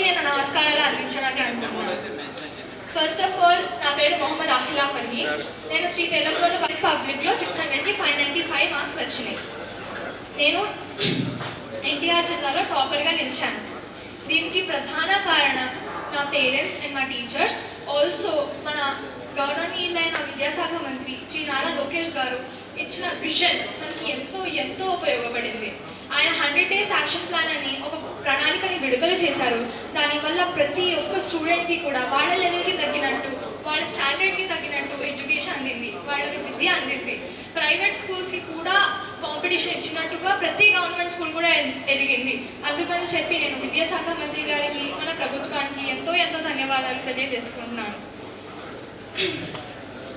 నేను నమస్కారాలు అందించడానికి అనుకుంటున్నాను. ఫస్ట్ ఆఫ్ ఆల్, నా పేరు మొహమ్మద్ అఖిలా ఫర్హీన్. నేను శ్రీ తెలంగాణ పబ్లిక్లో 600కి 595 మార్క్స్ వచ్చినాయి. నేను ఎన్టీఆర్ జిల్లాలో టాపర్గా నిలిచాను. దీనికి ప్రధాన కారణం నా పేరెంట్స్ అండ్ మా టీచర్స్. ఆల్సో మన గౌరవనీయులైన విద్యాశాఖ మంత్రి శ్రీ నారా లోకేష్ గారు ఇచ్చిన విజన్ మనకి ఎంతో ఉపయోగపడింది. ఆయన 100 days యాక్షన్ ప్లాన్ అని ఒక ప్రణాళికని విడుదల చేశారు. దానివల్ల ప్రతి ఒక్క స్టూడెంట్కి కూడా వాళ్ళ లెవెల్కి తగ్గినట్టు, వాళ్ళ స్టాండర్డ్కి తగ్గినట్టు ఎడ్యుకేషన్ అందింది, వాళ్ళకి విద్య అందింది. ప్రైవేట్ స్కూల్స్కి కూడా కాంపిటీషన్ ఇచ్చినట్టుగా ప్రతి గవర్నమెంట్ స్కూల్ కూడా ఎదిగింది. అందుకని చెప్పి నేను విద్యాశాఖ మంత్రి గారికి, మన ప్రభుత్వానికి ఎంతో ధన్యవాదాలు తెలియజేసుకుంటున్నాను.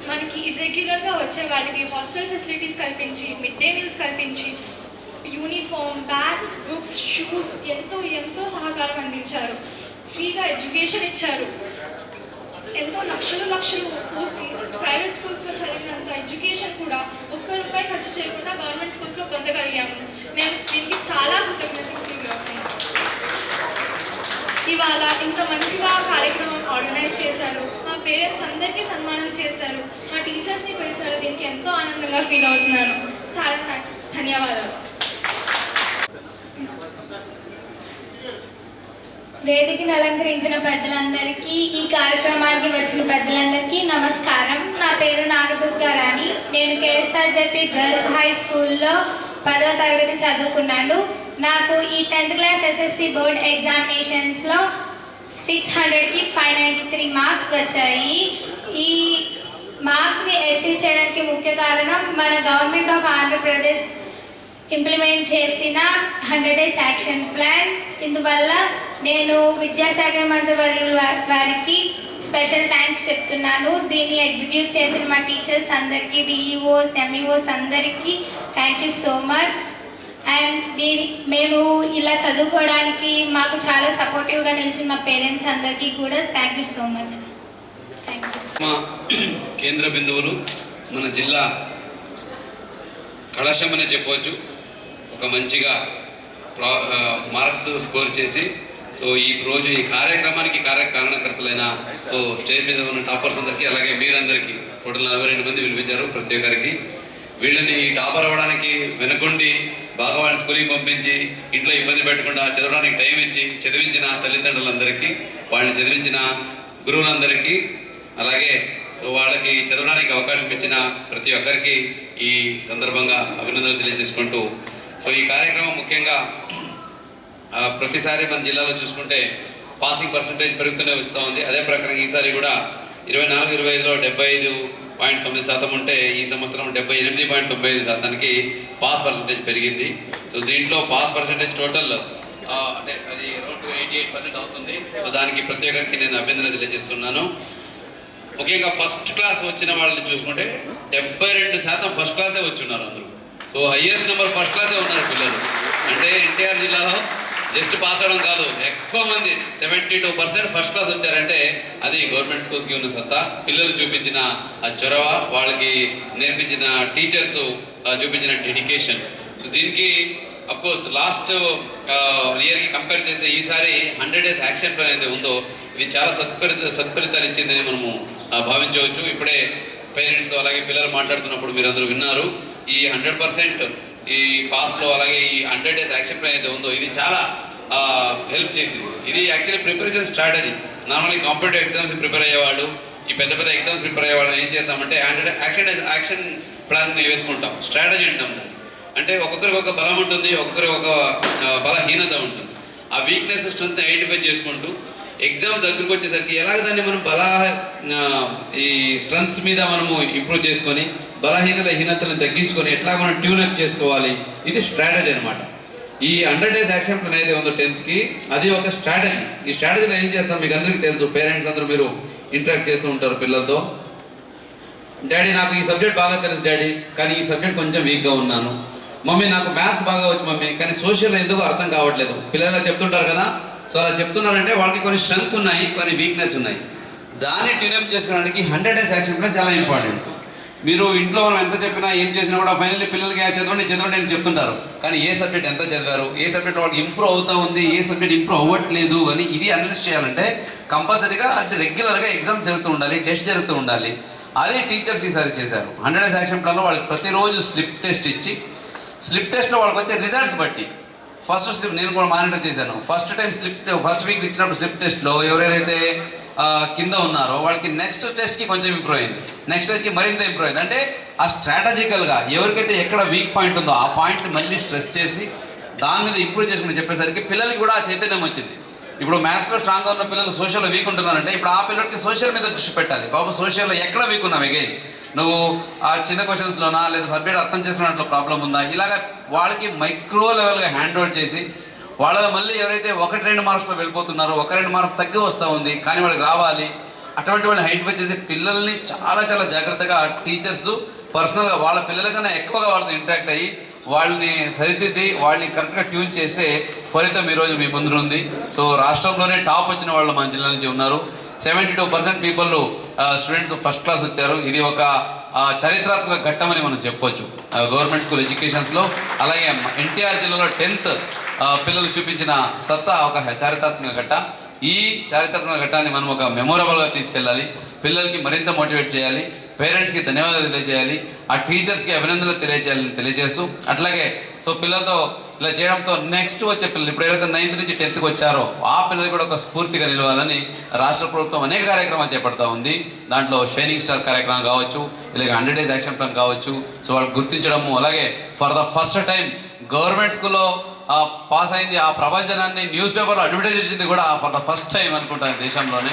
మనకి ఇర్రెగ్యులర్గా వచ్చే వాళ్ళకి హాస్టల్ ఫెసిలిటీస్ కల్పించి, మిడ్ డే మీల్స్ కల్పించి, యూనిఫామ్, బ్యాగ్స్, బుక్స్, షూస్ ఎంతో సహకారం అందించారు. ఫ్రీగా ఎడ్యుకేషన్ ఇచ్చారు. ఎంతో లక్షలు పోసి ప్రైవేట్ స్కూల్స్లో చదివినంత ఎడ్యుకేషన్ కూడా ₹1 ఖర్చు చేయకుండా గవర్నమెంట్ స్కూల్స్లో పొందగలిగాము. మేము దీనికి చాలా కృతజ్ఞతలు. ఇవాళ ఇంత మంచిగా కార్యక్రమం ఆర్గనైజ్ చేశారు. మా పేరెంట్స్ అందరికీ సన్మానం చేశారు, మా టీచర్స్ని పిలిచారు. దీనికి ఎంతో ఆనందంగా ఫీల్ అవుతున్నాను. చాలా ధన్యవాదాలు. వేదికను అలంకరించిన పెద్దలందరికీ, ఈ కార్యక్రమానికి వచ్చిన పెద్దలందరికీ నమస్కారం. నా పేరు నాగదుర్గా రాణి. నేను కేఎస్ఆర్జెడ్పీ గర్ల్స్ హై స్కూల్లో 10వ తరగతి చదువుకున్నాను. నాకు ఈ 10th క్లాస్ ఎస్ఎస్సి బోర్డ్ ఎగ్జామినేషన్స్లో 600కి 593 మార్క్స్ వచ్చాయి. ఈ మార్క్స్ని అచీవ్ చేయడానికి ముఖ్య కారణం మన గవర్నమెంట్ ఆఫ్ ఆంధ్రప్రదేశ్ ఇంప్లిమెంట్ చేసిన 100 days యాక్షన్ ప్లాన్. ఇందువల్ల నేను విద్యాశాఖ మంత్రి వారికి స్పెషల్ థ్యాంక్స్ చెప్తున్నాను. దీన్ని ఎగ్జిక్యూట్ చేసిన మా టీచర్స్ అందరికీ, డిఈఓస్, ఎంఈఓస్ అందరికీ thank you so much. And మేము ఇలా చదువుకోవడానికి మాకు చాలా సపోర్టివ్గా నిలిచిన మా పేరెంట్స్ అందరికీ కూడా thank you so much. Thank you. మా కేంద్ర బిందువులు మన జిల్లా కళాశాల అనే చెప్పవచ్చు. ఒక మంచిగా మార్క్స్ స్కోర్ చేసి ఈ రోజు ఈ కార్యక్రమానికి కారణకర్తలైన స్టేజ్ మీద ఉన్న టాపర్స్ అందరికీ, అలాగే మీరందరికీ టోటల్ 42 మంది పిలిపించారు. ప్రతి ఒక్కరికి వీళ్ళని టాపర్ అవ్వడానికి వెనుకుండి బాగా వాళ్ళని స్కూల్కి పంపించి ఇంట్లో ఇబ్బంది పెట్టకుండా చదవడానికి టైం ఇచ్చి చదివించిన తల్లిదండ్రులందరికీ, వాళ్ళని చదివించిన గురువులందరికీ, అలాగే వాళ్ళకి చదవడానికి అవకాశం ఇచ్చిన ప్రతి ఒక్కరికి ఈ సందర్భంగా అభినందనలు తెలియజేసుకుంటూ, ఈ కార్యక్రమం ముఖ్యంగా ప్రతిసారి మన జిల్లాలో చూసుకుంటే పాసింగ్ పర్సంటేజ్ పెరుగుతూనే వస్తూ ఉంది. అదే ప్రకారం ఈసారి కూడా 24-25లో 75.9% ఉంటే ఈ సంవత్సరం 78.95% పాస్ పర్సంటేజ్ పెరిగింది. దీంట్లో పాస్ పర్సంటేజ్ టోటల్ అంటే అది అరౌండ్ 88% అవుతుంది. దానికి ప్రతి ఒక్కరికి నేను అభినందన తెలియజేస్తున్నాను. ముఖ్యంగా ఫస్ట్ క్లాస్ వచ్చిన వాళ్ళని చూసుకుంటే 72% ఫస్ట్ క్లాసే వచ్చి ఉన్నారు అందరూ. హైయెస్ట్ నెంబర్ ఫస్ట్ క్లాసే ఉన్నారు పిల్లలు. అంటే ఎన్టీఆర్ జిల్లాలో జస్ట్ పాస్ అవడం కాదు, ఎక్కువ మంది 72% ఫస్ట్ క్లాస్ వచ్చారంటే అది గవర్నమెంట్ స్కూల్స్కి ఉన్న సత్తా, పిల్లలు చూపించిన ఆ చొరవ, వాళ్ళకి నేర్పించిన టీచర్స్ చూపించిన డెడికేషన్. దీనికి అఫ్కోర్స్ లాస్ట్ ఇయర్కి కంపేర్ చేస్తే ఈసారి 100 days యాక్షన్ ప్లాన్ అయితే ఉందో ఇది చాలా సత్ఫలితాలు ఇచ్చిందని మనము భావించవచ్చు. ఇప్పుడే పేరెంట్స్ అలాగే పిల్లలు మాట్లాడుతున్నప్పుడు మీరు అందరూ విన్నారు. ఈ 100% ఈ పాస్లో అలాగే ఈ 100 days యాక్షన్ ప్లాన్ అయితే ఉందో ఇది చాలా హెల్ప్ చేసింది. ఇది actually preparation strategy. Normally competitive exams prepare అయ్యేవాళ్ళు, ఈ పెద్ద ఎగ్జామ్స్ ప్రిపేర్ అయ్యేవాళ్ళు ఏం చేస్తామంటే 100 యాక్షన్ ప్లాన్ వేసుకుంటాం, స్ట్రాటజీ అంటాం దాన్ని. అంటే ఒక్కొక్కరికి ఒక బలం ఉంటుంది, ఒక్కొక్కరికి ఒక బలహీనత ఉంటుంది. ఆ వీక్నెస్ స్ట్రెంత్ ఐడెంటిఫై చేసుకుంటూ ఎగ్జామ్ దగ్గరికి వచ్చేసరికి ఎలాగ దాన్ని మనం ఈ స్ట్రెంత్స్ మీద మనము ఇంప్రూవ్ చేసుకొని హీనతలను తగ్గించుకొని ఎట్లా మనం ట్యూనప్ చేసుకోవాలి, ఇది స్ట్రాటజీ అనమాట. ఈ 100 days యాక్షన్ ప్లాన్ అయితే ఉందో 10th అది ఒక స్ట్రాటజీ. ఈ స్ట్రాటజీలో ఏం చేస్తాం మీకు అందరికీ తెలుసు. పేరెంట్స్ అందరూ మీరు ఇంటరాక్ట్ చేస్తూ ఉంటారు పిల్లలతో. డాడీ నాకు ఈ సబ్జెక్ట్ బాగా తెలుసు డాడీ, కానీ ఈ సబ్జెక్ట్ కొంచెం వీక్గా ఉన్నాను. మమ్మీ నాకు మ్యాథ్స్ బాగా వచ్చు మమ్మీ, కానీ సోషల్ ఎందుకు అర్థం కావట్లేదు. పిల్లలు చెప్తుంటారు కదా. అలా చెప్తున్నారంటే వాళ్ళకి కొన్ని స్ట్రెంగ్స్ ఉన్నాయి, కొన్ని వీక్నెస్ ఉన్నాయి. దాన్ని ట్యూనప్ చేసుకోవడానికి 100 days యాక్షన్ ప్లాన్ చాలా ఇంపార్టెంట్. మీరు ఇంట్లో మనం ఎంత చెప్పినా ఏం చేసినా కూడా ఫైనల్లీ పిల్లలకి చదవండి అని చెప్తుంటారు. కానీ ఏ సబ్జెక్ట్ ఎంత చదివారు, ఏ సబ్జెక్ట్ వాళ్ళకి ఇంప్రూవ్ అవుతా ఉంది, ఏ సబ్జెక్ట్ ఇంప్రూవ్ అవ్వట్లేదు అని ఇది అనలైజ్ చేయాలంటే కంపల్సరీగా అది రెగ్యులర్గా ఎగ్జామ్ జరుగుతూ ఉండాలి, టెస్ట్ జరుగుతూ ఉండాలి. అదే టీచర్స్ ఈసారి చేశారు. 100 డేస్ యాక్షన్ ప్లాన్లో వాళ్ళకి ప్రతిరోజు స్లిప్ టెస్ట్ ఇచ్చి స్లిప్ టెస్ట్లో వాళ్ళకి వచ్చే రిజల్ట్స్ బట్టి ఫస్ట్ స్లిప్ నేను కూడా మానిటర్ చేశాను. ఫస్ట్ వీక్ ఇచ్చినప్పుడు స్లిప్ టెస్ట్లో ఎవరైతే కింద ఉన్నారో వాళ్ళకి నెక్స్ట్ టెస్ట్కి కొంచెం ఇంప్రూవ్ అయింది, నెక్స్ట్ టెస్ట్కి మరింత ఇంప్రూవ్ అయింది. అంటే ఆ స్ట్రాటజికల్గా ఎవరికైతే ఎక్కడ వీక్ పాయింట్ ఉందో ఆ పాయింట్ని మళ్ళీ స్ట్రెస్ చేసి దాని మీద ఇంప్రూవ్ చేసుకుని చెప్పేసరికి పిల్లలకి కూడా ఆ చైతన్యం వచ్చింది. ఇప్పుడు మ్యాథ్స్లో స్ట్రాంగ్గా ఉన్న పిల్లలు సోషల్లో వీక్ ఉంటున్నారంటే ఇప్పుడు ఆ పిల్లలకి సోషల్ మీద దృష్టి పెట్టాలి. బాబు సోషల్లో ఎక్కడ వీక్ ఉన్నావు, అగైన్ నువ్వు ఆ చిన్న క్వశ్చన్స్లోనా లేదా సబ్జెక్ట్ అర్థం చేసుకున్నట్లు ప్రాబ్లం ఉందా, ఇలాగ వాళ్ళకి మైక్రో లెవెల్గా హ్యాండ్ ఓవర్ చేసి వాళ్ళలో మళ్ళీ ఎవరైతే 1-2 మార్క్స్లో వెళ్ళిపోతున్నారో 1-2 మార్క్స్ తగ్గి వస్తూ ఉంది కానీ వాళ్ళకి రావాలి, అటువంటి వాళ్ళని హైట్ చేసి పిల్లల్ని చాలా చాలా జాగ్రత్తగా టీచర్స్ పర్సనల్గా వాళ్ళ పిల్లల కన్నా ఎక్కువగా వాళ్ళతో ఇంటరాక్ట్ అయ్యి వాళ్ళని సరిదిద్ది వాళ్ళని కరెక్ట్గా ట్యూన్ చేస్తే ఫలితం ఈరోజు మీ ముందు ఉంది. సో రాష్ట్రంలోనే టాప్ వచ్చిన వాళ్ళు మన జిల్లా నుంచి ఉన్నారు. 72% పీపుల్ స్టూడెంట్స్ ఫస్ట్ క్లాస్ వచ్చారు. ఇది ఒక చరిత్రాత్మక ఘట్టమని మనం చెప్పొచ్చు గవర్నమెంట్ స్కూల్ ఎడ్యుకేషన్స్లో. అలాగే ఎన్టీఆర్ జిల్లాలో 10th పిల్లలు చూపించిన సత్తా ఒక చారిత్రాత్మక ఘట్టం. ఈ చారిత్రాత్మక ఘట్టాన్ని మనం ఒక మెమొరబుల్గా తీసుకెళ్ళాలి, పిల్లలకి మరింత మోటివేట్ చేయాలి, పేరెంట్స్కి ధన్యవాదాలు తెలియజేయాలి, ఆ టీచర్స్కి అభినందనలు తెలియజేయాలని తెలియజేస్తూ అట్లాగే సో పిల్లలతో ఇలా చేయడంతో నెక్స్ట్ వచ్చే పిల్లలు ఇప్పుడు ఎవరైతే 9th నుంచి 10th వచ్చారో ఆ పిల్లలు కూడా ఒక స్ఫూర్తిగా నిలవాలని రాష్ట్ర ప్రభుత్వం అనేక కార్యక్రమాలు చేపడతా ఉంది. దాంట్లో షైనింగ్ స్టార్ కార్యక్రమం కావచ్చు, ఇలాగ 100 డేస్ యాక్షన్ ప్లాన్ కావచ్చు. సో వాళ్ళు గుర్తించడము, అలాగే for the first time government స్కూల్లో పాస్ అయింది, ఆ ప్రపంచాన్ని న్యూస్ పేపర్లో అడ్వర్టైజ్ చేసింది కూడా ఫర్ ద ఫస్ట్ టైం అనుకుంటాను దేశంలోనే.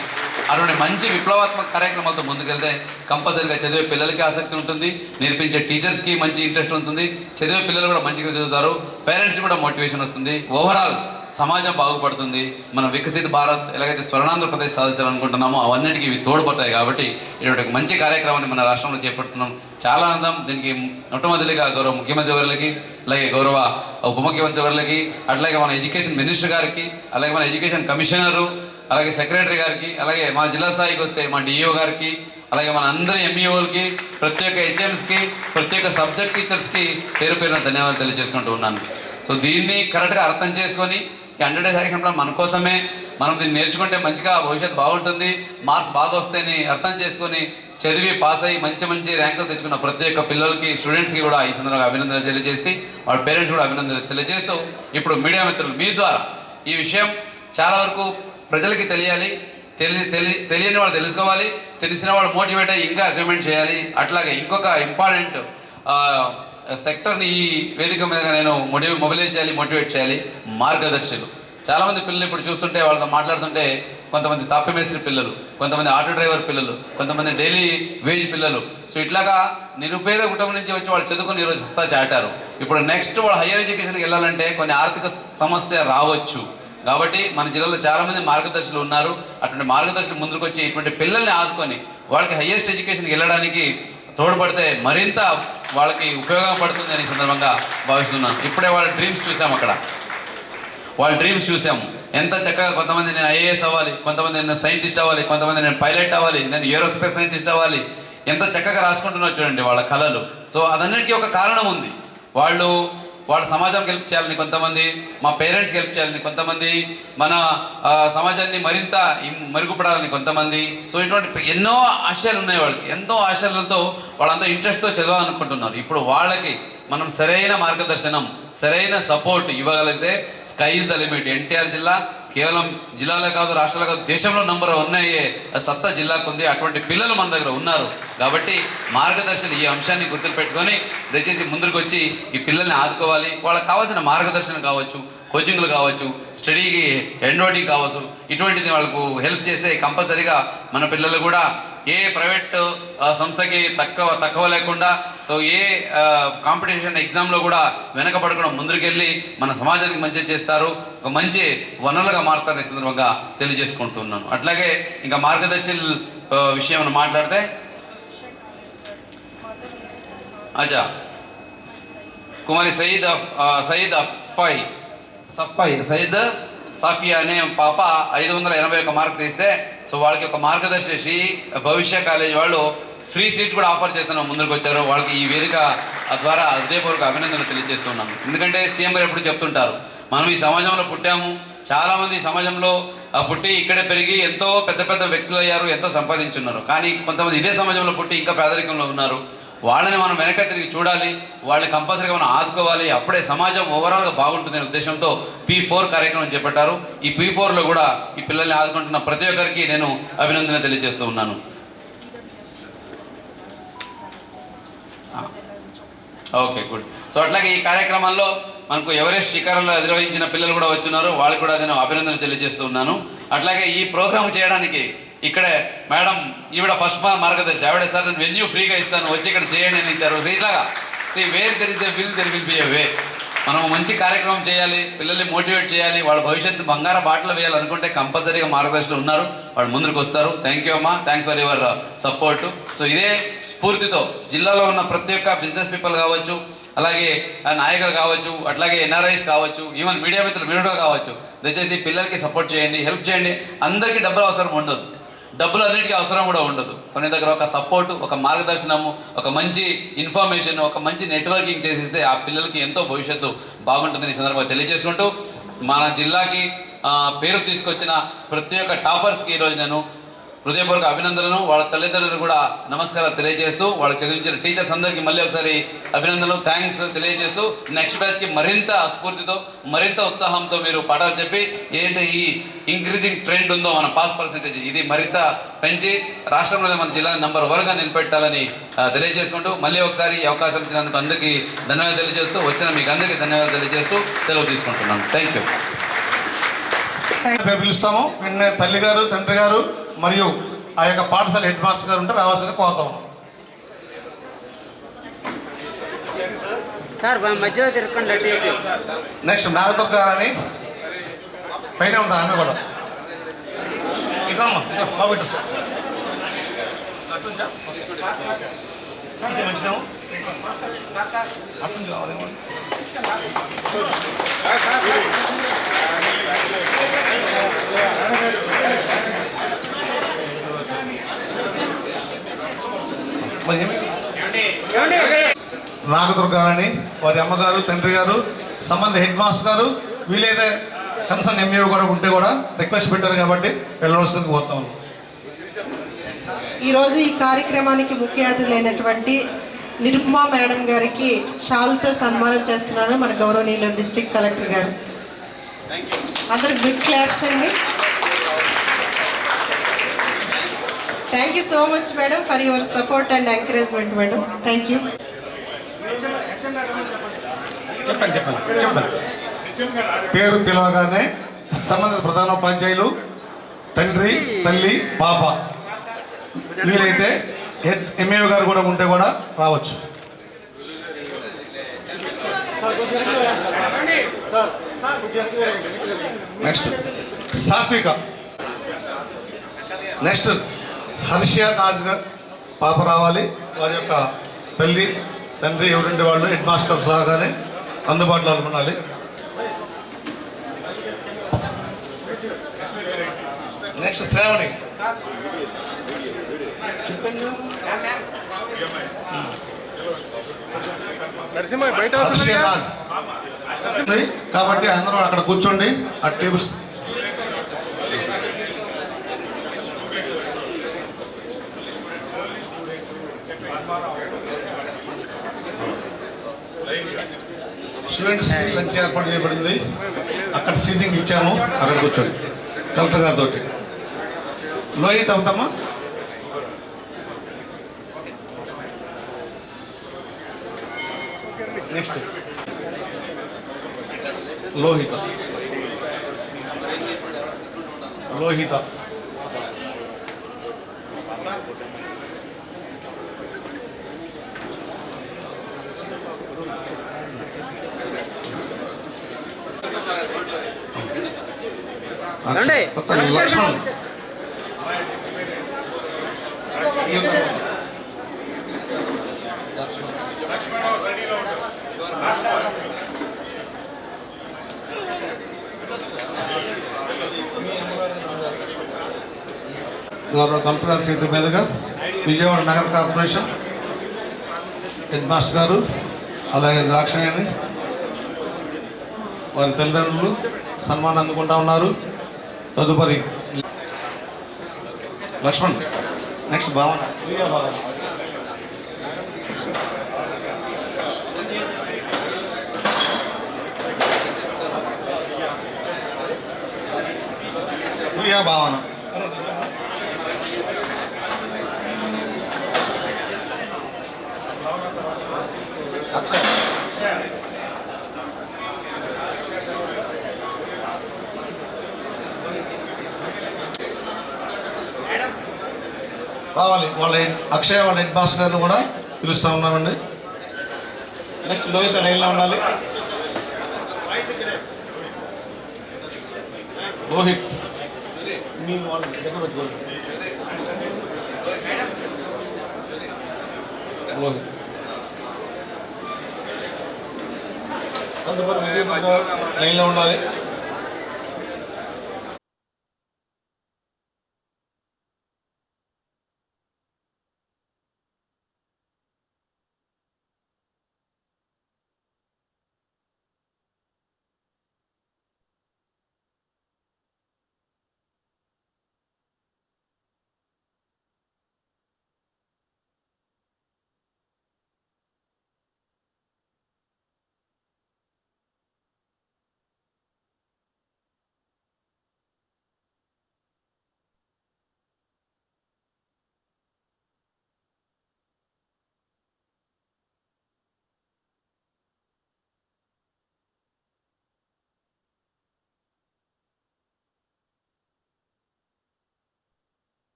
అటువంటి మంచి విప్లవాత్మక కార్యక్రమాలతో ముందుకెళ్తే కంపల్సరీగా చదివే పిల్లలకి ఆసక్తి ఉంటుంది, నేర్పించే టీచర్స్కి మంచి ఇంట్రెస్ట్ ఉంటుంది, చదివే పిల్లలు కూడా మంచిగా చదువుతారు, పేరెంట్స్ కూడా మోటివేషన్ వస్తుంది, ఓవరాల్ సమాజం బాగుపడుతుంది. మనం వికసిత భారత్ ఎలాగైతే స్వర్ణాంధ్రప్రదేశ్ సాధించాలనుకుంటున్నామో అవన్నిటికీ ఇవి తోడ్పడతాయి. కాబట్టి ఇటువంటి మంచి కార్యక్రమాన్ని మన రాష్ట్రంలో చేపడుతున్నాం, చాలా ఆనందం. దీనికి మొట్టమొదటిగా గౌరవ ముఖ్యమంత్రి వర్లకి, అలాగే గౌరవ ఉప ముఖ్యమంత్రి వర్లకి, అట్లాగే మన ఎడ్యుకేషన్ మినిస్టర్ గారికి, అలాగే మన ఎడ్యుకేషన్ కమిషనరు, అలాగే సెక్రటరీ గారికి, అలాగే మన జిల్లా స్థాయికి వస్తే మా డిఈఓ గారికి, అలాగే మన అందరి ఎంఈఓలకి, ప్రత్యేక హెచ్ఎంస్కి, ప్రత్యేక సబ్జెక్ట్ టీచర్స్కి పేరు పేరున ధన్యవాదాలు తెలియజేసుకుంటూ ఉన్నాను. సో దీన్ని కరెక్ట్గా అర్థం చేసుకొని ఈ 100 డేస్ యాక్షన్ ప్లాన్ మన కోసమే, మనం దీన్ని నేర్చుకుంటే మంచిగా భవిష్యత్తు బాగుంటుంది, మార్క్స్ బాగా వస్తాయని అర్థం చేసుకొని చదివి పాస్ అయ్యి మంచి ర్యాంకులు తెచ్చుకున్న ప్రతి ఒక్క పిల్లలకి స్టూడెంట్స్కి కూడా ఈ సందర్భంగా అభినందనలు తెలియజేస్తే వాళ్ళ పేరెంట్స్ కూడా అభినందనలు తెలియజేస్తూ ఇప్పుడు మీడియా మిత్రులు మీ ద్వారా ఈ విషయం చాలా వరకు ప్రజలకి తెలియాలి, తెలియని వాళ్ళు తెలుసుకోవాలి, తెలిసిన వాళ్ళు మోటివేట్ అయ్యి ఇంకా అచీవ్మెంట్ చేయాలి. అట్లాగే ఇంకొక ఇంపార్టెంట్ సెక్టర్ని ఈ వేదిక మీద నేను మొబిలైజ్ చేయాలి, మోటివేట్ చేయాలి. మార్గదర్శులు చాలామంది పిల్లలు ఇప్పుడు చూస్తుంటే వాళ్ళతో మాట్లాడుతుంటే కొంతమంది తాపిమేస్త్రి పిల్లలు, కొంతమంది ఆటో డ్రైవర్ పిల్లలు, కొంతమంది డైలీ వేజ్ పిల్లలు. సో ఇట్లాగా నిరుపేద కుటుంబం నుంచి వచ్చి వాళ్ళు చదువుకొని ఈరోజు సత్తా చాటారు. ఇప్పుడు నెక్స్ట్ వాళ్ళు హయ్యర్ ఎడ్యుకేషన్కి వెళ్ళాలంటే కొన్ని ఆర్థిక సమస్య రావచ్చు. కాబట్టి మన జిల్లాలో చాలామంది మార్గదర్శులు ఉన్నారు. అటువంటి మార్గదర్శులు ముందుకు వచ్చి ఇటువంటి పిల్లల్ని ఆదుకొని వాళ్ళకి హయ్యెస్ట్ ఎడ్యుకేషన్కి వెళ్ళడానికి తోడ్పడితే మరింత వాళ్ళకి ఉపయోగపడుతుంది అని సందర్భంగా భావిస్తున్నాను. ఇప్పుడే వాళ్ళ డ్రీమ్స్ చూసాము, అక్కడ వాళ్ళ డ్రీమ్స్ చూసాము. ఎంత చక్కగా కొంతమంది నేను ఐఏఎస్ అవ్వాలి, కొంతమంది నేను సైంటిస్ట్ అవ్వాలి, కొంతమంది నేను పైలట్ అవ్వాలి, నేను ఏరోస్పేస్ సైంటిస్ట్ అవ్వాలి, ఎంత చక్కగా రాసుకుంటున్నారు చూడండి వాళ్ళ కళలు. సో అదన్నిటికీ ఒక కారణం ఉంది. వాళ్ళ సమాజానికి హెల్ప్ చేయాలని కొంతమంది, మా పేరెంట్స్కి హెల్ప్ చేయాలని కొంతమంది, మన సమాజాన్ని మరింత మెరుగుపడాలని కొంతమంది. సో ఇటువంటి ఎన్నో ఆశయాలు ఉన్నాయి వాళ్ళకి, ఎంతో ఆశయాలతో వాళ్ళంతా ఇంట్రెస్ట్తో చదవాలనుకుంటున్నారు. ఇప్పుడు వాళ్ళకి మనం సరైన మార్గదర్శనం, సరైన సపోర్ట్ ఇవ్వగలిగితే sky is the limit. NTR జిల్లా కేవలం జిల్లాలో కాదు, రాష్ట్రాల్లో కాదు, దేశంలో నంబర్ 1 అయ్యే సత్తా జిల్లాకు ఉంది. అటువంటి పిల్లలు మన దగ్గర ఉన్నారు. కాబట్టి మార్గదర్శనం ఈ అంశాన్ని గుర్తుపెట్టుకొని దయచేసి ముందుకు వచ్చి ఈ పిల్లల్ని ఆదుకోవాలి. వాళ్ళకి కావాల్సిన మార్గదర్శనం కావచ్చు, కోచింగ్లు కావచ్చు, స్టడీకి ఎండోడీ కావచ్చు, ఇటువంటిది వాళ్ళకు హెల్ప్ చేస్తే కంపల్సరీగా మన పిల్లలు కూడా ఏ ప్రైవేట్ సంస్థకి తక్కువ లేకుండా, సో ఏ కాంపిటీషన్ ఎగ్జామ్లో కూడా వెనకబడకుండా ముందుకెళ్ళి మన సమాజానికి మంచి చేస్తారు, ఒక మంచి వనరులుగా మారుతారనే సందర్భంగా తెలియజేసుకుంటున్నాను. అట్లాగే ఇంకా మార్గదర్శుల విషయం మనం మాట్లాడితే అజా కుమారి సయీద్ సాఫియా అనే పాప 581 మార్కు తీస్తే, సో వాళ్ళకి ఒక మార్గదర్శి భవిష్య కాలేజ్ వాళ్ళు ఫ్రీ సీట్ కూడా ఆఫర్ చేస్తున్నాం ముందుకు వచ్చారో వాళ్ళకి ఈ వేదిక ద్వారా హృదయపూర్వక అభినందనలు తెలియజేస్తున్నాం. ఎందుకంటే సీఎం గారు ఎప్పుడు చెప్తుంటారు, మనం ఈ సమాజంలో పుట్టాము, చాలామంది సమాజంలో పుట్టి ఇక్కడే పెరిగి ఎంతో పెద్ద పెద్ద వ్యక్తులు అయ్యారు, ఎంతో సంపాదించున్నారు. కానీ కొంతమంది ఇదే సమాజంలో పుట్టి ఇంకా పేదరికంలో ఉన్నారు. వాళ్ళని మనం వెనక తిరిగి చూడాలి, వాళ్ళని కంపల్సరీగా మనం ఆదుకోవాలి, అప్పుడే సమాజం ఓవరాల్గా బాగుంటుందనే ఉద్దేశంతో P4 కార్యక్రమం చేపట్టారు. ఈ P4లో కూడా ఈ పిల్లల్ని ఆదుకుంటున్న ప్రతి ఒక్కరికి నేను అభినందన తెలియజేస్తూ ఉన్నాను. Okay, good. సో అట్లాగే ఈ కార్యక్రమంలో మనకు ఎవరెస్ట్ శిఖరంలో నిర్వహించిన పిల్లలు కూడా వచ్చున్నారు, వాళ్ళకి కూడా నేను అభినందన తెలియజేస్తూ ఉన్నాను. అట్లాగే ఈ ప్రోగ్రామ్ చేయడానికి ఇక్కడే మేడం ఈవిడ ఫస్ట్ మార్గదర్శి ఆవిడ, సార్ నేను వెన్యూ ఫ్రీగా ఇస్తాను, వచ్చి ఇక్కడ చేయండి అని ఇచ్చారు. సో ఇట్లాగా where there is a will there will be a way. మనం మంచి కార్యక్రమం చేయాలి, పిల్లల్ని మోటివేట్ చేయాలి, వాళ్ళ భవిష్యత్తు బంగారు బాటలు వేయాలనుకుంటే కంపల్సరీగా మార్గదర్శులు ఉన్నారు, వాళ్ళు ముందుకు వస్తారు. థ్యాంక్ యూ అమ్మా, thanks for your support. So ఇదే స్ఫూర్తితో జిల్లాలో ఉన్న ప్రతి ఒక్క బిజినెస్ పీపుల్ కావచ్చు, అలాగే నాయకులు కావచ్చు, అట్లాగే NRIs కావచ్చు, ఈవెన్ మీడియా మిత్రులు మీరు కూడా కావచ్చు, దయచేసి పిల్లలకి సపోర్ట్ చేయండి, హెల్ప్ చేయండి. అందరికీ డబ్బులు అవసరం ఉండదు, డబ్బులు అన్నిటికీ అవసరం కూడా ఉండదు. కొన్ని దగ్గర ఒక సపోర్టు, ఒక మార్గదర్శనము, ఒక మంచి ఇన్ఫర్మేషన్, ఒక మంచి నెట్వర్కింగ్ చేసిస్తే ఆ పిల్లలకి ఎంతో భవిష్యత్తు బాగుంటుందని ఈ సందర్భంగా తెలియజేసుకుంటూ, మన జిల్లాకి పేరు తీసుకొచ్చిన ప్రతి ఒక్క టాపర్స్కి ఈరోజు నేను హృదయపూర్వక అభినందనలు, వాళ్ళ తల్లిదండ్రులు కూడా నమస్కారాలు తెలియజేస్తూ, వాళ్ళు చదివించిన టీచర్స్ అందరికీ మళ్ళీ ఒకసారి అభినందనలు, థ్యాంక్స్ తెలియజేస్తూ, నెక్స్ట్ బ్యాచ్కి మరింత స్ఫూర్తితో, మరింత ఉత్సాహంతో మీరు పాఠాలు చెప్పి ఏదైతే ఈ ఇంక్రీజింగ్ ట్రెండ్ ఉందో మన పాస్ పర్సెంటేజ్ ఇది మరింత పెంచి రాష్ట్రంలోనే మన జిల్లాని నంబర్ 1గా నిలబెట్టాలని తెలియజేసుకుంటూ, మళ్ళీ ఒకసారి ఈ అవకాశం ఇచ్చినందుకు అందరికీ ధన్యవాదాలు తెలియజేస్తూ, వచ్చిన మీకు అందరికీ ధన్యవాదాలు తెలియజేస్తూ సెలవు తీసుకుంటున్నాను. Thank you. పిలుస్తాము. వెంటనే తల్లి గారు, తండ్రి గారు మరియు ఆ యొక్క పాఠశాల హెడ్ మాస్టర్ గారు ఉంటే రావాల్సింది కోరుతాము. నెక్స్ట్ నాగదుర్గ అని పైన ఉంటా, ఆమె కూడా ఇట్లమ్మా, బాబు ఇటు మంచిదేమో అటు రావాలేమో. నాగదుర్గారని వారి అమ్మగారు, తండ్రి గారు, సంబంధ హెడ్ మాస్టర్ గారు, వీలైతే కన్సర్న్ MAO కూడా ఉంటే కూడా రిక్వెస్ట్ పెట్టారు కాబట్టి వెళ్ళవలసింది కోరుతా ఉన్నాం. ఈరోజు ఈ కార్యక్రమానికి ముఖ్య అతిథులైనటువంటి నిరుపమా మేడం గారికి షాల్తో సన్మానం చేస్తున్నాను మన గౌరవనీయులు డిస్ట్రిక్ట్ కలెక్టర్ గారు. అందరికి బిగ్ క్లాప్స్ అండి. Thank you so much madam for your support and encouragement madam. Thank you. చెప్పండి. పేరు పిలవగానే సంబంధిత ప్రధానోపాధ్యాయులు, తండ్రి, తల్లి, పాప, వీలైతే MAO గారు కూడా ఉంటే కూడా రావచ్చు. నెక్స్ట్ సాత్విక, నెక్స్ట్ హర్షియా నాజ్ గారు పాప రావాలి. వారి యొక్క తల్లి, తండ్రి ఎవరుండే వాళ్ళు హెడ్ మాస్టర్ సహాగానే అందుబాటులో ఉండాలి. నెక్స్ట్ శ్రావణి, కాబట్టి అందరూ అక్కడ కూర్చోండి ఆ టేబుల్స్. స్టూడెంట్స్ లంచ్ ఏర్పాటు చేయబడింది, అక్కడ సీటింగ్ ఇచ్చాము, అక్కడ కూర్చోండి కలెక్టర్ గారితో. లోహిత్ అవుతామా? నెక్స్ట్ లోహిత, లక్ష్మణ్, గౌరవ కలెక్టర్ గారి చేతుల మీదుగా విజయవాడ నగర కార్పొరేషన్ హెడ్ మాస్టర్ గారు, అలాగే ద్రాక్షాయని వారి తల్లిదండ్రులు సన్మానం అందుకుంటా ఉన్నారు. తదుపరి లక్ష్మణ్, నెక్స్ట్ భావన. భావన రావాలి. వాళ్ళ అక్షయ వాళ్ళ హెడ్ మాస్టర్ గారిని కూడా పిలుస్తూ ఉన్నామండి. నెక్స్ట్ లోహిత లైన్లో ఉండాలి. లోహిత్ మీ వాళ్ళు దగ్గర పెట్టుకోండి. లోహిత్ అందువల్ల లైన్లో ఉండాలి.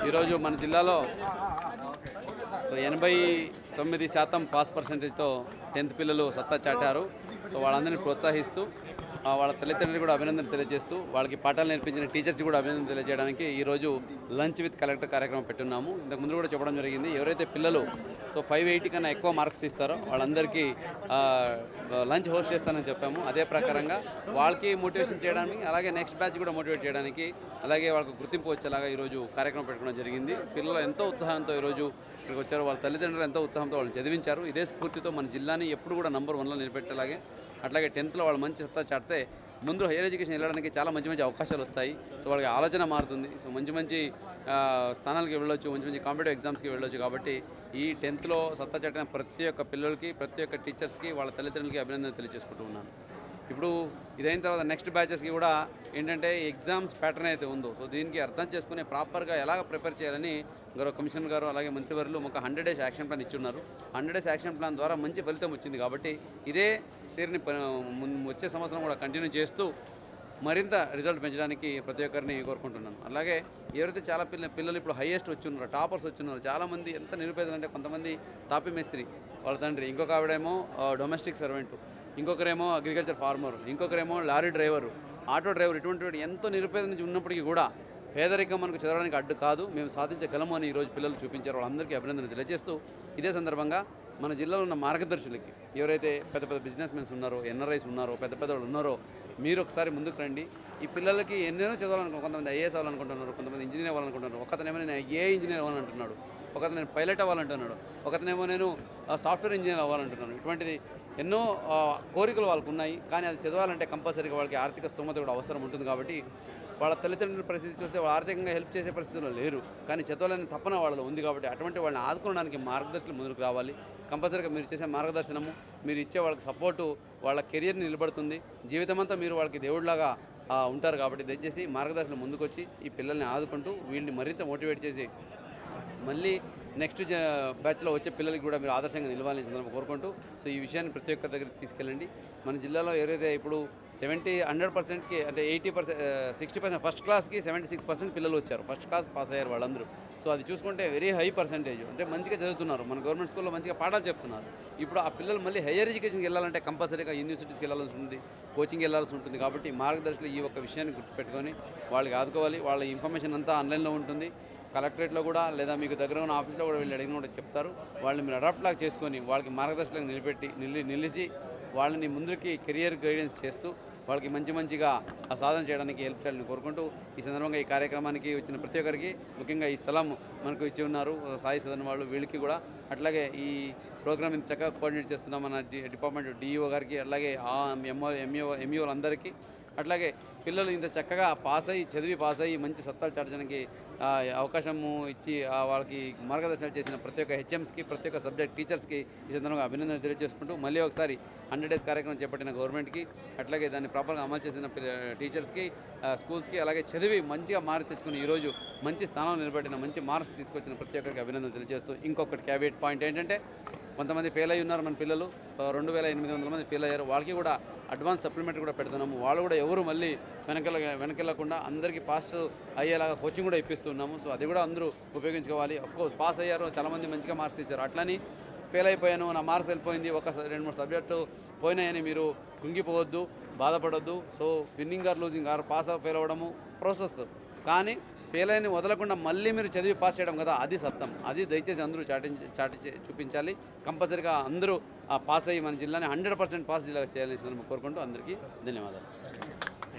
ఈరోజు మన జిల్లాలో సో 89% పాస్ పర్సెంటేజ్తో 10th పిల్లలు సత్తా చాటారు. సో వాళ్ళందరినీ ప్రోత్సహిస్తూ వాళ్ళ తల్లిదండ్రులు కూడా అభినందన తెలియజేస్తూ వాళ్ళకి పాఠాలు నేర్పించిన టీచర్స్ కూడా అభినందన తెలియజేయడానికి ఈరోజు లంచ్ విత్ కలెక్టర్ కార్యక్రమం పెట్టున్నాము. ఇంతకుముందు కూడా చెప్పడం జరిగింది, ఎవరైతే పిల్లలు సో 580 కన్నా ఎక్కువ మార్క్స్ తీస్తారో వాళ్ళందరికీ లంచ్ హోస్ట్ చేస్తానని చెప్పాము. అదే ప్రకారంగా వాళ్ళకి మోటివేషన్ చేయడానికి, అలాగే నెక్స్ట్ బ్యాచ్ కూడా మోటివేట్ చేయడానికి, అలాగే వాళ్ళకు గుర్తింపు వచ్చేలాగా ఈరోజు కార్యక్రమం పెట్టుకోవడం జరిగింది. పిల్లలు ఎంతో ఉత్సాహంతో ఈరోజు ఇక్కడికి వచ్చారు. వాళ్ళ తల్లిదండ్రులు ఎంతో ఉత్సాహంతో వాళ్ళని చదివించారు. ఇదే స్ఫూర్తితో మన జిల్లాని ఎప్పుడు కూడా నంబర్ 1లో నిలబెట్టేలాగే, అట్లాగే 10th వాళ్ళు మంచి సత్తా చాటితే ముందు హైయర్ ఎడ్యుకేషన్ వెళ్ళడానికి చాలా మంచి మంచి అవకాశాలు వస్తాయి. సో వాళ్ళకి ఆలోచన మారుతుంది. సో మంచి స్థానాలకి వెళ్ళొచ్చు, మంచి కాంపిటేటివ్ ఎగ్జామ్స్కి వెళ్ళొచ్చు. కాబట్టి ఈ 10thలో సత్తా చాటిన ప్రతి ఒక్క పిల్లలకి, ప్రతి ఒక్క టీచర్స్కి, వాళ్ళ తల్లిదండ్రులకి అభినందన తెలియజేసుకుంటూ ఉన్నాను. ఇప్పుడు ఇదైన తర్వాత నెక్స్ట్ బ్యాచెస్కి కూడా ఏంటంటే ఎగ్జామ్స్ ప్యాటర్న్ అయితే ఉందో, సో దీనికి అర్థం చేసుకుని ప్రాపర్గా ఎలాగ ప్రిపేర్ చేయాలని గౌరవ కమిషనర్ గారు అలాగే మంత్రివర్యులు ఒక 100 days యాక్షన్ ప్లాన్ ఇచ్చున్నారు. 100 days యాక్షన్ ప్లాన్ ద్వారా మంచి ఫలితం వచ్చింది. కాబట్టి ఇదే తీరుని వచ్చే సంవత్సరం కూడా కంటిన్యూ చేస్తూ మరింత రిజల్ట్ పెంచడానికి ప్రతి ఒక్కరిని కోరుకుంటున్నాను. అలాగే ఎవరైతే చాలా పిల్లలు ఇప్పుడు హైయెస్ట్ వచ్చున్నారో, టాపర్స్ వచ్చున్నారో, చాలామంది ఎంత నిరుపేదలు అంటే కొంతమంది తాపి మేస్త్రి వాళ్ళ తండ్రి, ఇంకొక ఆవిడేమో డొమెస్టిక్ సర్వెంటు, ఇంకొకరేమో అగ్రికల్చర్ ఫార్మర్, ఇంకొకరేమో లారీ డ్రైవరు, ఆటో డ్రైవర్, ఇటువంటి ఎంతో నిరుపేద నుంచి ఉన్నప్పటికీ కూడా పేదరికం మనకు చదవడానికి అడ్డు కాదు, మేము సాధించగలము అని ఈరోజు పిల్లలు చూపించారు. వాళ్ళందరికీ అభినందన తెలియజేస్తూ ఇదే సందర్భంగా మన జిల్లాలో ఉన్న మార్గదర్శులకి, ఎవరైతే పెద్ద బిజినెస్ మెన్స్ ఉన్నారో, ఎన్ఆర్ఐస్ ఉన్నారో, పెద్ద వాళ్ళు ఉన్నారో, మీరు ఒకసారి ముందుకు రండి. ఈ పిల్లలకి ఎన్నెన్నో చదవాలనుకుంటున్నారు. కొంతమంది ఐఏఎస్ అవ్వాలనుకుంటున్నారు, కొంతమంది ఇంజనీర్ అవ్వాలనుకుంటున్నారు. ఒకతనేమో నేను ఏ ఇంజనీర్ అవ్వాలంటున్నాడు, ఒకతను నేను పైలట్ అవ్వాలంటున్నాడు, ఒకతనేమో నేను సాఫ్ట్వేర్ ఇంజనీర్ అవ్వాలంటున్నాను. ఇటువంటిది ఎన్నో కోరికలు వాళ్ళకు ఉన్నాయి. కానీ అది చదవాలంటే కంపల్సరీగా వాళ్ళకి ఆర్థిక స్తోమత కూడా అవసరం ఉంటుంది. కాబట్టి వాళ్ళ తల్లిదండ్రుల పరిస్థితి చూస్తే వాళ్ళు ఆర్థికంగా హెల్ప్ చేసే పరిస్థితుల్లో లేరు, కానీ చదవాలని తపన వాళ్ళలో ఉంది. కాబట్టి అటువంటి వాళ్ళని ఆదుకోవడానికి మార్గదర్శకులు ముందుకు రావాలి. కంపల్సరీగా మీరు చేసే మార్గదర్శనము, మీరు ఇచ్చే వాళ్ళకి సపోర్టు వాళ్ళ కెరియర్ని నిలబడుతుంది. జీవితమంతా మీరు వాళ్ళకి దేవుడిలాగా ఉంటారు. కాబట్టి దయచేసి మార్గదర్శనం ముందుకొచ్చి ఈ పిల్లల్ని ఆదుకుంటూ వీళ్ళని మరింత మోటివేట్ చేసి మళ్ళీ నెక్స్ట్ బ్యాచ్లో వచ్చే పిల్లలకి కూడా మీరు ఆదర్శంగా నిలవాలని సందర్భంగా కోరుకుంటూ, సో ఈ విషయాన్ని ప్రతి ఒక్కరి దగ్గరికి తీసుకెళ్ళండి. మన జిల్లాలో ఎవరైతే ఇప్పుడు 100%కి అంటే 60% ఫస్ట్ క్లాస్కి 76% పిల్లలు వచ్చారు, ఫస్ట్ క్లాస్ పాస్ అయ్యారు వాళ్ళందరూ. సో అది చూసుకుంటే వెరీ హై పర్సెంటేజ్, అంటే మంచిగా చదువుతున్నారు, మన గవర్నమెంట్ స్కూల్లో మంచిగా పాఠాలు చెప్తున్నారు. ఇప్పుడు ఆ పిల్లలు మళ్ళీ హైయర్ ఎడ్యుకేషన్కి వెళ్ళాలంటే కంపల్సరీగా యూనివర్సిటీస్కి వెళ్ళాల్సి ఉంటుంది, కోచింగ్ వెళ్ళాల్సి ఉంటుంది. కాబట్టి మార్గదర్శకులు ఈ ఒక్క విషయాన్ని గుర్తుపెట్టుకొని వాళ్ళకి ఆదుకోవాలి. వాళ్ళ ఇన్ఫర్మేషన్ అంతా ఆన్లైన్లో ఉంటుంది. కలెక్టరేట్లో కూడా లేదా మీకు దగ్గర ఉన్న ఆఫీస్లో కూడా వెళ్ళి అడిగిన కూడా చెప్తారు. వాళ్ళని మీరు అడాప్ట్ లాగా చేసుకొని వాళ్ళకి మార్గదర్శకులకు నిలిచి వాళ్ళని ముందుకి కెరియర్ గైడెన్స్ చేస్తూ వాళ్ళకి మంచిగా సాధన చేయడానికి హెల్ప్ చేయాలని కోరుకుంటూ ఈ సందర్భంగా ఈ కార్యక్రమానికి వచ్చిన ప్రతి ఒక్కరికి, ముఖ్యంగా ఈ స్థలం మనకు ఇచ్చి ఉన్నారు సాయి సదన్ వాళ్ళు, వీళ్ళకి కూడా, అట్లాగే ఈ ప్రోగ్రామ్ ఇంత చక్కగా కోఆర్డినేట్ చేస్తున్న మన డిపార్ట్మెంట్ డిఈఓ గారికి, అలాగే ఎంఈఓలందరికీ, అట్లాగే పిల్లలు ఇంత చక్కగా చదివి పాస్ అయ్యి మంచి సత్తాలు చాటడానికి అవకాశము ఇచ్చి వాళ్ళకి మార్గదర్శనాలు చేసిన ప్రతి ఒక్క హెచ్ఎంస్కి, ప్రతి ఒక్క సబ్జెక్ట్ టీచర్స్కి ఈ సందర్భంగా అభినందన తెలియజేసుకుంటూ మళ్ళీ ఒకసారి 100 days కార్యక్రమం చేపట్టిన గవర్నమెంట్కి, అట్లాగే దాన్ని ప్రాపర్గా అమలు చేసిన టీచర్స్కి, స్కూల్స్కి, అలాగే చదివి మంచిగా మార్క్స్ తెచ్చుకుని ఈరోజు మంచి స్థానంలో నిలబెట్టిన, మంచి మార్క్స్ తీసుకొచ్చిన ప్రతి ఒక్కరికి అభినందనలు తెలియజేస్తూ ఇంకొకటి క్యాబినెట్ పాయింట్ ఏంటంటే, కొంతమంది ఫెయిల్ అయ్యి ఉన్నారు మన పిల్లలు, 2800 మంది ఫెయిల్ అయ్యారు. వాళ్ళకి కూడా అడ్వాన్స్ సప్లిమెంటరీ కూడా పెడుతున్నాము. వాళ్ళు కూడా ఎవరు మళ్ళీ వెనకెళ్ళకుండా అందరికీ పాస్ అయ్యేలాగా కోచింగ్ కూడా ఇప్పిస్తున్నాము. సో అది కూడా అందరూ ఉపయోగించుకోవాలి. అఫ్కోర్స్ పాస్ అయ్యారు, చాలామంది మంచిగా మార్క్స్ తెచ్చారు. అట్లని ఫెయిల్ అయిపోయాను, నా మార్క్స్ వెళ్ళిపోయింది, ఒక 2-3 సబ్జెక్టు పోయినాయని మీరు కుంగిపోవద్దు, బాధపడొద్దు. So winning or losing or pass fail అవ్వడము ప్రాసెస్, కానీ ఫెయిల్ అయిన వదలకుండా మళ్ళీ మీరు చదివి పాస్ చేయడం కదా, అది సత్యం. అది దయచేసి అందరూ చాటి చూపించాలి. కంపల్సరీగా అందరూ పాస్ అయ్యి మన జిల్లాని 100% పాస్ జిల్లాగా చేయాలని కోరుకుంటూ అందరికీ ధన్యవాదాలు.